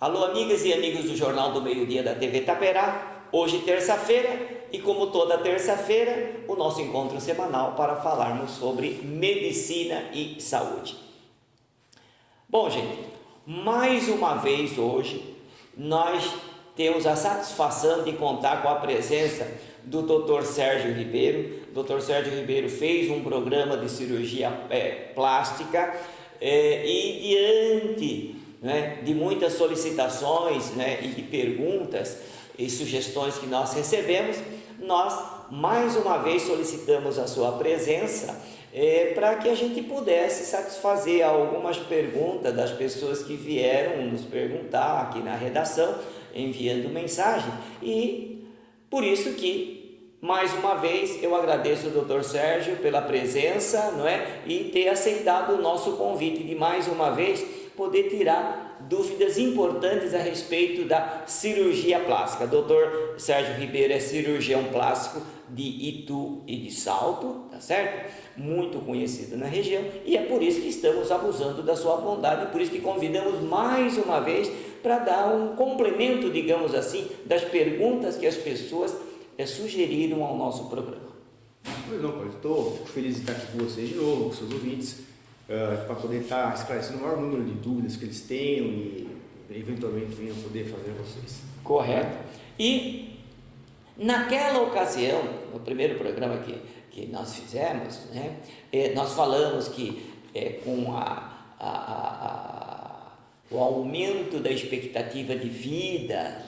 Alô, amigas e amigos do Jornal do Meio-Dia da TV Itaperá. Hoje, terça-feira, e como toda terça-feira, o nosso encontro semanal para falarmos sobre medicina e saúde. Bom, gente, mais uma vez hoje, nós temos a satisfação de contar com a presença do Dr. Sérgio Ribeiro. O Dr. Sérgio Ribeiro fez um programa de cirurgia plástica e diante de muitas solicitações e de perguntas e sugestões que nós recebemos, nós mais uma vez solicitamos a sua presença para que a gente pudesse satisfazer algumas perguntas das pessoas que vieram nos perguntar aqui na redação, enviando mensagem, e por isso que mais uma vez eu agradeço ao Dr. Sérgio pela presença, e ter aceitado o nosso convite de mais uma vez poder tirar dúvidas importantes a respeito da cirurgia plástica. Dr. Sérgio Ribeiro é cirurgião plástico de Itu e de Salto, tá certo? Muito conhecido na região, e é por isso que estamos abusando da sua bondade, por isso que convidamos mais uma vez para dar um complemento, digamos assim, das perguntas que as pessoas sugeriram ao nosso programa. Pois não, pai, fico feliz de estar aqui com vocês de novo, com seus ouvintes, para poder estar esclarecendo o maior número de dúvidas que eles tenham e eventualmente venham poder fazer a vocês. Correto. E naquela ocasião, no primeiro programa que nós fizemos, nós falamos que com o aumento da expectativa de vida,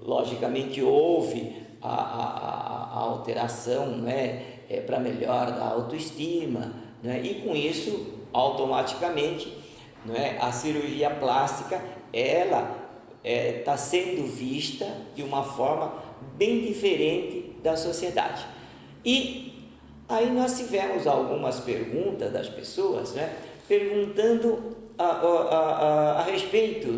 logicamente houve a alteração para melhora da autoestima, e com isso automaticamente a cirurgia plástica ela está sendo vista de uma forma bem diferente da sociedade. E aí nós tivemos algumas perguntas das pessoas perguntando a respeito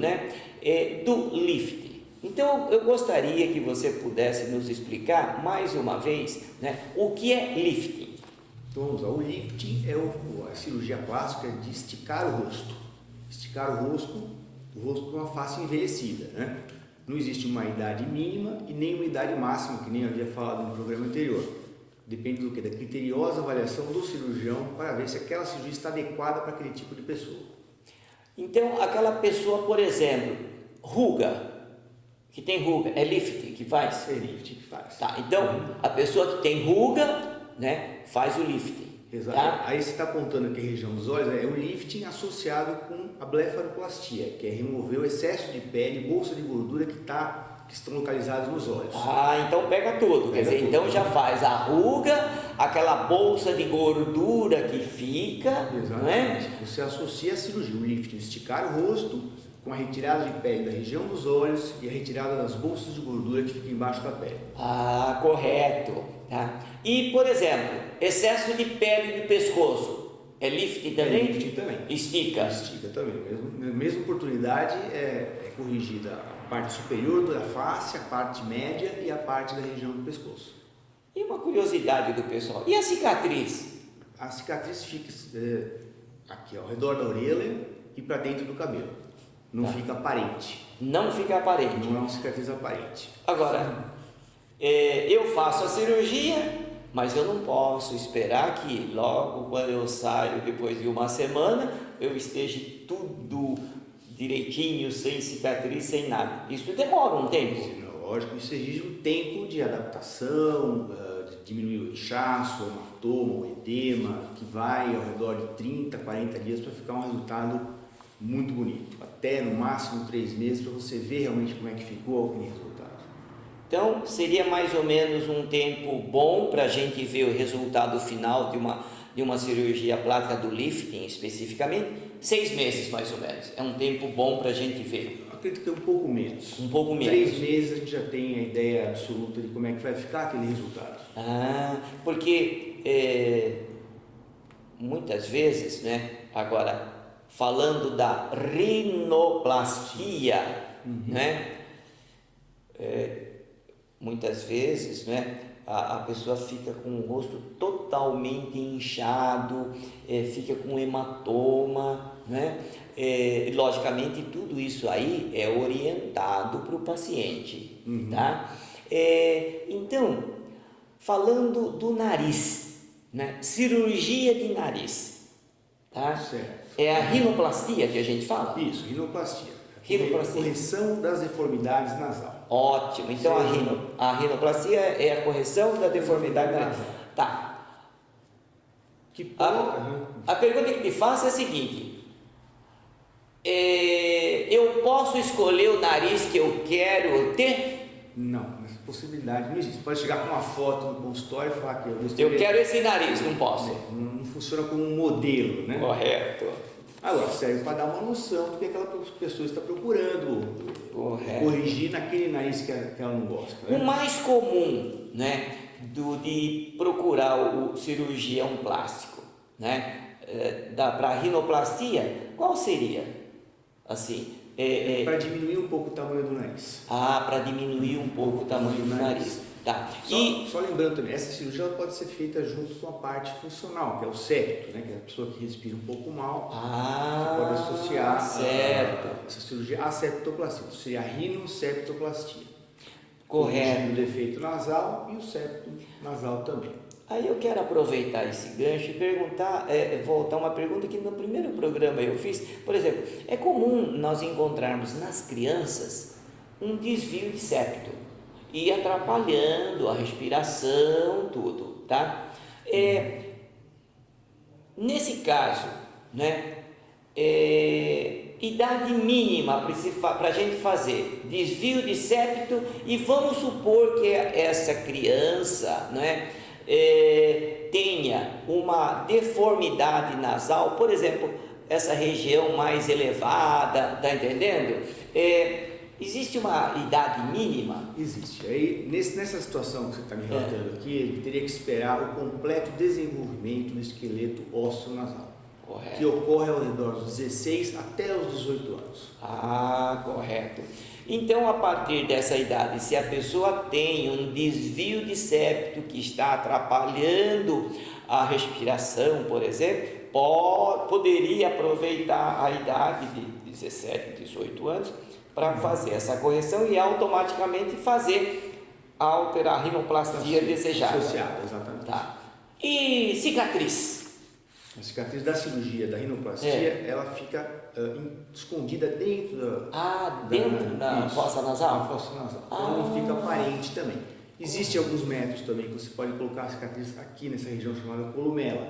do lifting. Então eu gostaria que você pudesse nos explicar mais uma vez o que é lifting. Então vamos lá, o lifting é a cirurgia plástica de esticar o rosto. Esticar o rosto de uma face envelhecida. Não existe uma idade mínima e nem uma idade máxima, que nem eu havia falado no programa anterior. Depende do que? Da criteriosa avaliação do cirurgião para ver se aquela cirurgia está adequada para aquele tipo de pessoa. Então aquela pessoa, por exemplo, que tem ruga, é lifting que faz? É lifting que faz. Tá, então a pessoa que tem ruga faz o lifting. Exato. Tá? Aí você está apontando aqui a região dos olhos, é o lifting associado com a blefaroplastia, que é remover o excesso de pele, bolsa de gordura que estão localizados nos olhos. Ah, então pega tudo, quer dizer, então já faz a ruga, aquela bolsa de gordura que fica. Exatamente. Você associa a cirurgia, o lifting, esticar o rosto com a retirada de pele da região dos olhos e a retirada das bolsas de gordura que ficam embaixo da pele. Ah, correto. Tá? E, por exemplo, excesso de pele do pescoço, é lifting também? É lifting também. Estica? Estica também. Na mesma oportunidade é corrigida a parte superior da face, a parte média e a parte da região do pescoço. E uma curiosidade do pessoal, e a cicatriz? A cicatriz fica aqui ao redor da orelha e para dentro do cabelo. Não fica aparente. Não fica aparente. Não é uma cicatriz aparente. Agora, eu faço a cirurgia, mas eu não posso esperar que logo quando eu saio, depois de uma semana, eu esteja tudo direitinho, sem cicatriz, sem nada. Isso demora um tempo. Sim, lógico, isso exige um tempo de adaptação, de diminuir o inchaço, o hematoma, o edema, que vai ao redor de 30, 40 dias para ficar um resultado muito bonito. Até no máximo 3 meses para você ver realmente como é que ficou aquele resultado. Então, seria mais ou menos um tempo bom para a gente ver o resultado final de uma cirurgia plástica do lifting, especificamente, 6 meses mais ou menos. É um tempo bom para a gente ver. Eu acredito que é um pouco menos. Um pouco menos. 3 meses a gente já tem a ideia absoluta de como é que vai ficar aquele resultado. Porque muitas vezes, agora, falando da rinoplastia, muitas vezes a pessoa fica com o rosto totalmente inchado, fica com hematoma, né? Logicamente tudo isso aí é orientado para o paciente, tá? Então, falando do nariz, né? Cirurgia de nariz, tá? Certo. É a rinoplastia que a gente fala? Isso, rinoplastia. Rinoplastia. Correção das deformidades nasal. Ótimo, então a rinoplastia é a correção da deformidade nasal. Tá. A pergunta que te faço é a seguinte: eu posso escolher o nariz que eu quero ter? Não, essa possibilidade não existe. Você pode chegar com uma foto no consultório e falar que eu quero esse nariz, não posso. Não funciona como um modelo, né? Correto. Agora, serve para dar uma noção do que aquela pessoa está procurando. Correto. Corrigir naquele nariz que ela não gosta. Né? O mais comum, né, de procurar o cirurgião plástico, né, para rinoplastia, qual seria? Assim, para diminuir um pouco o tamanho do nariz. para diminuir um pouco o tamanho do nariz. Tá. Só lembrando também, essa cirurgia ela pode ser feita junto com a parte funcional, que é o septo, né? Que é a pessoa que respira um pouco mal. Você pode associar essa cirurgia à septoplastia. Isso seria a rinoseptoplastia. Correto. O defeito nasal e o septo nasal também. Aí eu quero aproveitar esse gancho e perguntar, voltar uma pergunta que no primeiro programa eu fiz. Por exemplo, é comum nós encontrarmos nas crianças um desvio de septo e atrapalhando a respiração, tudo, tá? Nesse caso, né, idade mínima para a gente fazer desvio de septo, e vamos supor que essa criança, né, tenha uma deformidade nasal, por exemplo, essa região mais elevada, tá entendendo? Existe uma idade mínima? Existe. Aí, nessa situação que você está me relatando aqui, ele teria que esperar o completo desenvolvimento do esqueleto ósseo nasal. Correto. Que ocorre ao redor dos 16 até os 18 anos. Correto. Então, a partir dessa idade, se a pessoa tem um desvio de septo que está atrapalhando a respiração, por exemplo, poderia aproveitar a idade de 17, 18 anos para fazer essa correção e automaticamente alterar a rinoplastia desejada. Associada, exatamente. Tá. E cicatriz? A cicatriz da cirurgia da rinoplastia, ela fica escondida dentro da fossa nasal? Da fossa nasal. Então não fica aparente também. Existem alguns métodos também que você pode colocar a cicatriz aqui nessa região chamada columela.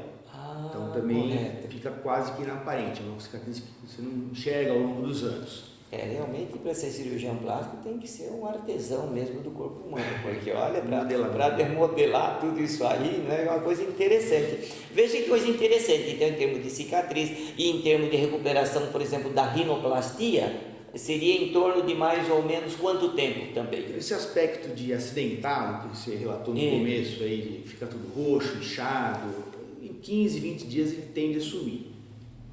Então também fica quase que inaparente. É uma cicatriz que você não enxerga ao longo dos anos. Realmente, para ser cirurgião plástico tem que ser um artesão mesmo do corpo humano, porque olha, para remodelar tudo isso aí, né, é uma coisa interessante. Veja que coisa interessante, então, em termos de cicatriz e em termos de recuperação, por exemplo, da rinoplastia, seria em torno de mais ou menos quanto tempo também? Esse aspecto de acidentado que você relatou no começo, aí, de ficar tudo roxo, inchado, em 15, 20 dias ele tende a sumir.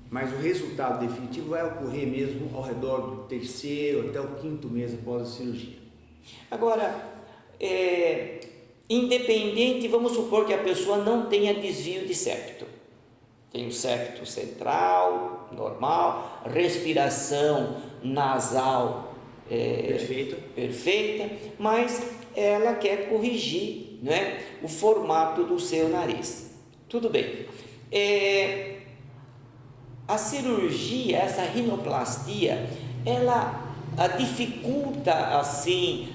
Mas o resultado definitivo vai ocorrer mesmo ao redor do 3º até o 5º mês após a cirurgia. Agora, independente, vamos supor que a pessoa não tenha desvio de septo. Tem o septo central, normal, respiração nasal perfeita, mas ela quer corrigir, né, o formato do seu nariz. Tudo bem. A cirurgia, essa rinoplastia, ela dificulta assim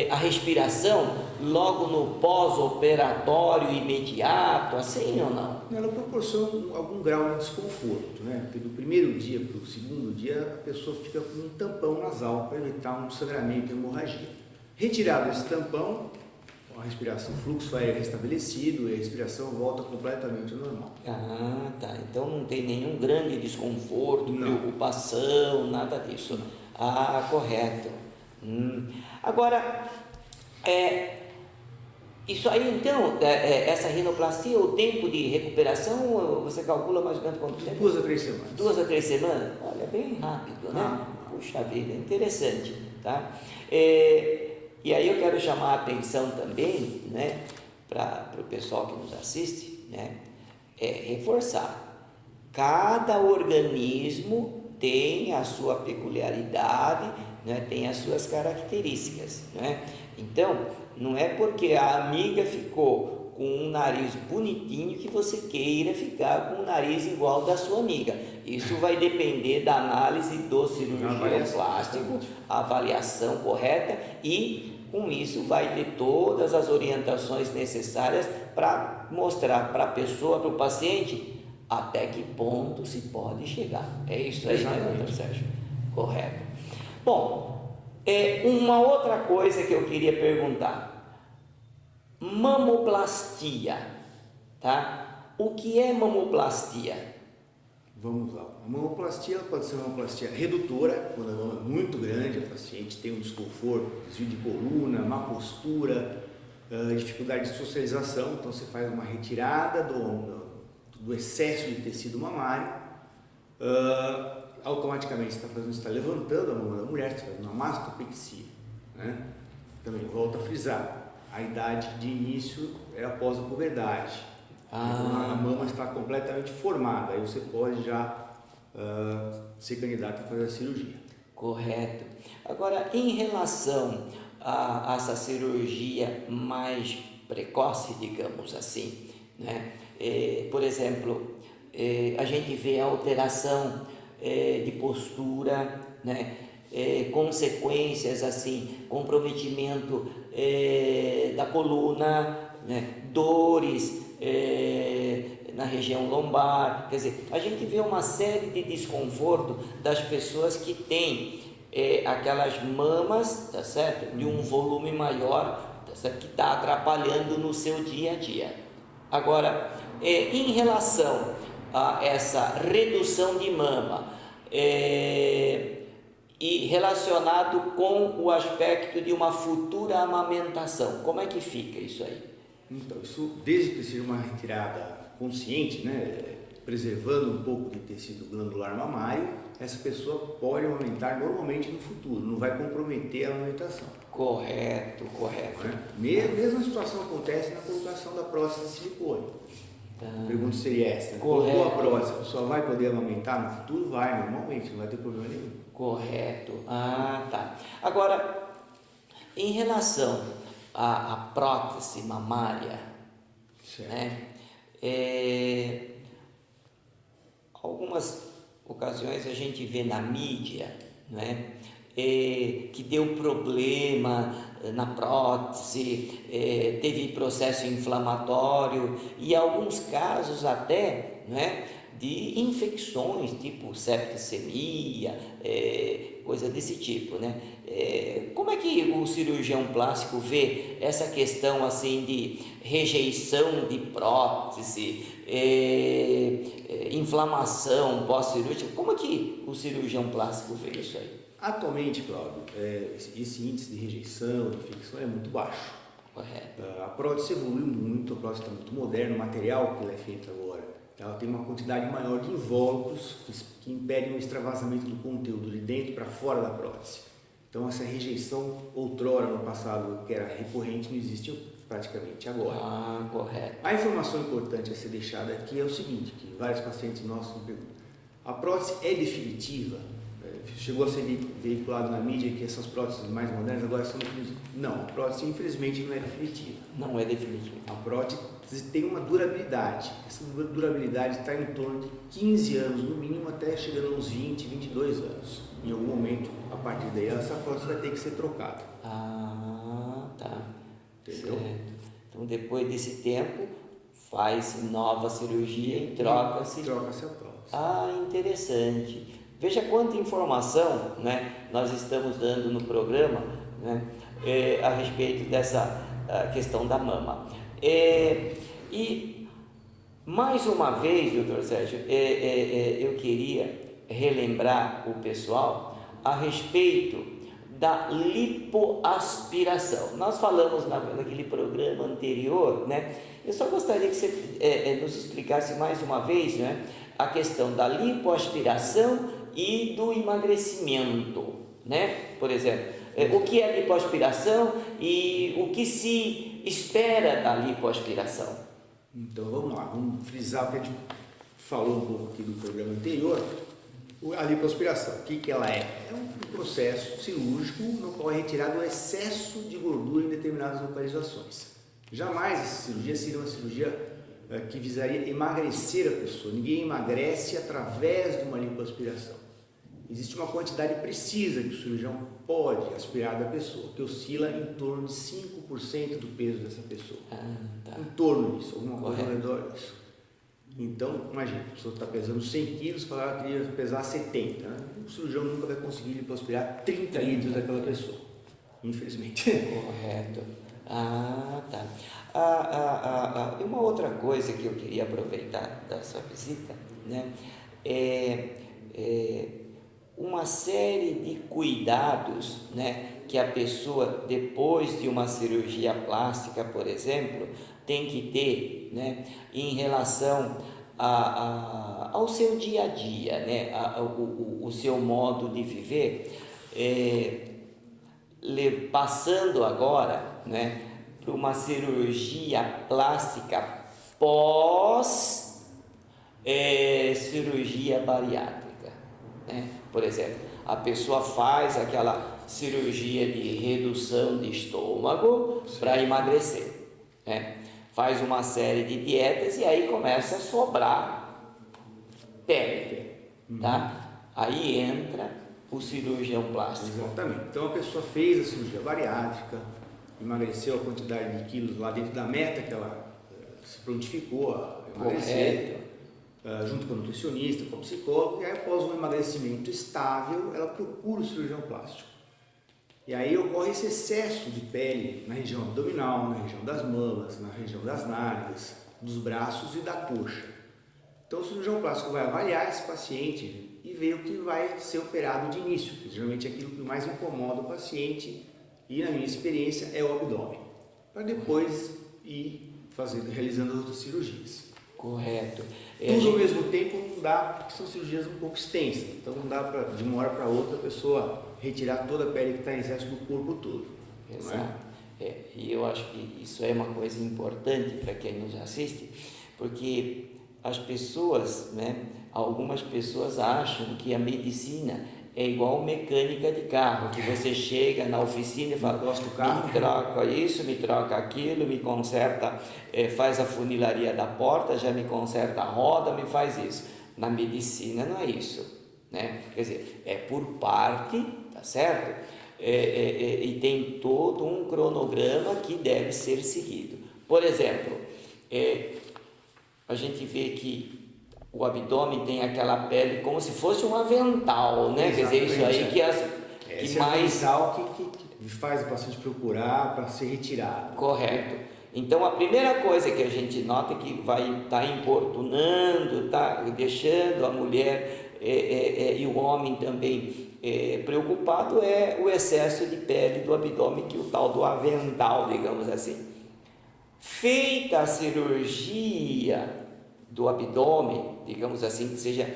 a respiração logo no pós-operatório imediato, assim ou não? Ela proporciona algum grau de desconforto, né? Porque do primeiro dia para o segundo dia a pessoa fica com um tampão nasal para evitar um sangramento e hemorragia. Retirado esse tampão, a respiração, o fluxo aéreo é restabelecido e a respiração volta completamente ao normal. Tá. Então não tem nenhum grande desconforto, preocupação, nada disso. Correto. Agora, isso aí então, essa rinoplastia, o tempo de recuperação, você calcula mais ou menos quanto tempo? 2 a 3 semanas. 2 a 3 semanas? Olha, bem rápido, né? Puxa vida, interessante, tá? E aí eu quero chamar a atenção também, né, para o pessoal que nos assiste, né, é reforçar. Cada organismo tem a sua peculiaridade, né, tem as suas características, né? Então, não é porque a amiga ficou com um nariz bonitinho que você queira ficar com um nariz igual da sua amiga. Isso vai depender da análise do cirurgião plástico, a avaliação correta, e com isso vai ter todas as orientações necessárias para mostrar para a pessoa, para o paciente, até que ponto se pode chegar. É isso aí, né, doutor Sérgio? Correto. Bom, uma outra coisa que eu queria perguntar: mamoplastia, tá? O que é mamoplastia? Vamos lá. A mamoplastia pode ser uma mamoplastia redutora, quando a mama é muito grande, o paciente tem um desconforto, desvio de coluna, má postura, dificuldade de socialização, então você faz uma retirada do excesso de tecido mamário, automaticamente você está levantando a mama da mulher, você está fazendo uma mastopexia, né? Também volto a frisar, a idade de início é após a puberdade. A mama está completamente formada, aí você pode já ser candidato a fazer a cirurgia. Correto. Agora, em relação a essa cirurgia mais precoce, digamos assim, né? Por exemplo, a gente vê a alteração de postura, né? Consequências assim, comprometimento da coluna, né? Dores na região lombar, quer dizer, a gente vê uma série de desconforto das pessoas que têm aquelas mamas, tá certo? De um volume maior, tá certo? Que está atrapalhando no seu dia a dia. Agora, em relação a essa redução de mama e relacionado com o aspecto de uma futura amamentação, como é que fica isso aí? Então, isso, desde que seja uma retirada consciente, né, preservando um pouco de tecido glandular mamário, essa pessoa pode amamentar normalmente no futuro, não vai comprometer a amamentação. Correto. Né? Mesma situação acontece na colocação da prótese de silicone. A pergunta seria essa: colocou a prótese, a pessoa vai poder amamentar no futuro? Vai, normalmente, não vai ter problema nenhum. Correto. Tá. Agora, em relação à prótese mamária, né? Algumas ocasiões a gente vê na mídia, né? Que deu problema na prótese, teve processo inflamatório e alguns casos até, né, de infecções tipo septicemia, coisa desse tipo, né? Como é que o cirurgião plástico vê essa questão assim de rejeição de prótese, inflamação pós-cirúrgica? Como é que o cirurgião plástico vê isso aí? Atualmente, Cláudio, esse índice de rejeição, de infecção é muito baixo. Correto. A prótese evoluiu muito, a prótese está muito moderna, o material que ela é feita agora, ela tem uma quantidade maior de invólucros que impedem o extravasamento do conteúdo de dentro para fora da prótese. Então essa rejeição outrora no passado, que era recorrente, não existe praticamente agora. Correto. A informação importante a ser deixada aqui é o seguinte, que vários pacientes nossos me perguntam: a prótese é definitiva? Chegou a ser veiculado na mídia que essas próteses mais modernas agora são definitivas. Não, a prótese infelizmente não é definitiva. Não é definitiva. A prótese tem uma durabilidade. Essa durabilidade está em torno de 15 anos, no mínimo, até chegando a uns 20, 22 anos. Em algum momento, a partir daí, essa prótese vai ter que ser trocada. Tá. Entendeu? Certo. Então, depois desse tempo, faz nova cirurgia e troca-se. Troca-se a prótese. Interessante. Veja quanta informação, né, nós estamos dando no programa, né, a respeito dessa questão da mama. E mais uma vez, doutor Sérgio, eu queria relembrar o pessoal a respeito da lipoaspiração. Nós falamos naquele programa anterior, né? Eu só gostaria que você nos explicasse mais uma vez, né, a questão da lipoaspiração e do emagrecimento, né? Por exemplo, o que é lipoaspiração e o que se espera da lipoaspiração? Então vamos lá, vamos frisar o que a gente falou um pouco aqui do programa anterior. A lipoaspiração, o que ela é? É um processo cirúrgico no qual é retirado o excesso de gordura em determinadas localizações. Jamais essa cirurgia seria uma cirurgia que visaria emagrecer a pessoa. Ninguém emagrece através de uma lipoaspiração. Existe uma quantidade precisa que o cirurgião pode aspirar da pessoa, que oscila em torno de 5% do peso dessa pessoa. Em torno disso, alguma coisa ao redor disso. Então, imagina, a pessoa está pesando 100 quilos, falar que queria pesar 70. Né? O cirurgião nunca vai conseguir lipoaspirar 30 litros daquela pessoa, infelizmente. Correto. Tá. E uma outra coisa que eu queria aproveitar da sua visita, né, uma série de cuidados, né, que a pessoa, depois de uma cirurgia plástica, por exemplo, tem que ter, né, em relação ao seu dia a dia, né, o seu modo de viver, passando agora, né, para uma cirurgia plástica pós cirurgia bariátrica, né? Por exemplo, a pessoa faz aquela cirurgia de redução de estômago para emagrecer, né? Faz uma série de dietas e aí começa a sobrar pele, tá? Aí entra o cirurgião plástico. Exatamente. Então a pessoa fez a cirurgia bariátrica, emagreceu a quantidade de quilos lá dentro da meta que ela se prontificou a emagrecer, junto com o nutricionista, com o psicólogo, e aí após um emagrecimento estável, ela procura o cirurgião plástico. E aí ocorre esse excesso de pele na região abdominal, na região das mamas, na região das nádegas, dos braços e da coxa. Então o cirurgião plástico vai avaliar esse paciente e ver o que vai ser operado de início, que geralmente é aquilo que mais incomoda o paciente, e na minha experiência é o abdômen, para depois ir realizando as outras cirurgias. Correto. Tudo ao mesmo tempo não dá, porque são cirurgias um pouco extensas, então não dá para de uma hora para outra a pessoa retirar toda a pele que está em excesso do corpo todo. Exato. E eu acho que isso é uma coisa importante para quem nos assiste, porque as pessoas, né, algumas pessoas acham que a medicina é igual mecânica de carro, que você chega na oficina e fala, me troca isso, me troca aquilo, me conserta, faz a funilaria da porta, já me conserta a roda, me faz isso. Na medicina não é isso, né? Quer dizer, é por parte, tá certo? E tem todo um cronograma que deve ser seguido. Por exemplo, a gente vê que o abdômen tem aquela pele como se fosse um avental, né? Quer dizer, isso aí que mais... avental que faz o paciente procurar para ser retirado. Correto. Então, a primeira coisa que a gente nota que vai estar importunando, deixando a mulher e o homem também preocupado é o excesso de pele do abdômen, que é o tal do avental, digamos assim. Feita a cirurgia do abdômen, digamos assim, que seja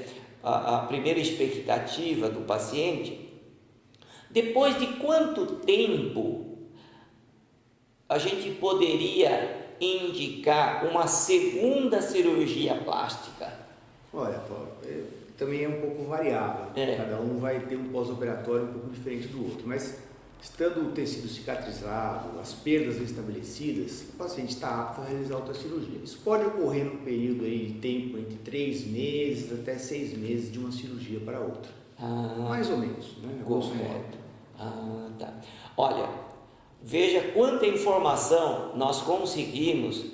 a primeira expectativa do paciente, depois de quanto tempo a gente poderia indicar uma segunda cirurgia plástica? Olha, Paulo, também é um pouco variável, cada um vai ter um pós-operatório um pouco diferente do outro, mas estando o tecido cicatrizado, as perdas restabelecidas, o paciente está apto a realizar outra cirurgia. Isso pode ocorrer num período aí de tempo entre 3 meses até 6 meses de uma cirurgia para outra. Mais ou menos, né? Correto. Tá. Olha, veja quanta informação nós conseguimos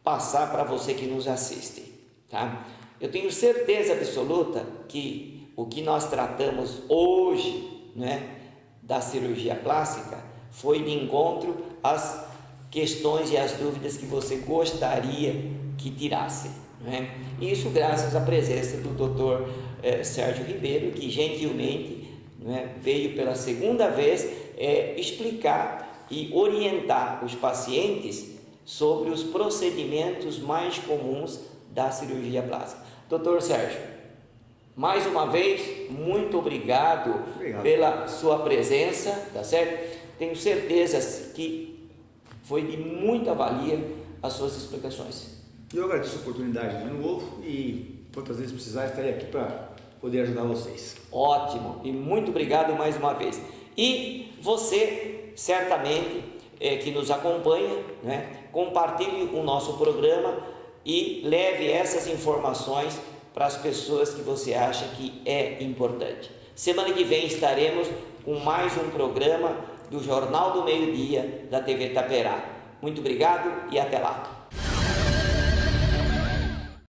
passar para você que nos assiste, tá? Eu tenho certeza absoluta que o que nós tratamos hoje, né, da cirurgia plástica, foi de encontro às questões e às dúvidas que você gostaria que tirasse, né? Isso graças à presença do Dr. Sérgio Ribeiro, que gentilmente, né, veio pela segunda vez explicar e orientar os pacientes sobre os procedimentos mais comuns da cirurgia plástica. Dr. Sérgio, mais uma vez, muito obrigado pela sua presença, tá certo? Tenho certeza que Foi de muita valia as suas explicações. Eu agradeço a oportunidade de novo e quantas vezes precisar estarei aqui para poder ajudar vocês. Ótimo, e muito obrigado mais uma vez. E você, certamente, que nos acompanha, né, compartilhe o nosso programa e leve essas informações para as pessoas que você acha que é importante. Semana que vem estaremos com mais um programa do Jornal do Meio-Dia da TV Itaperá. Muito obrigado e até lá.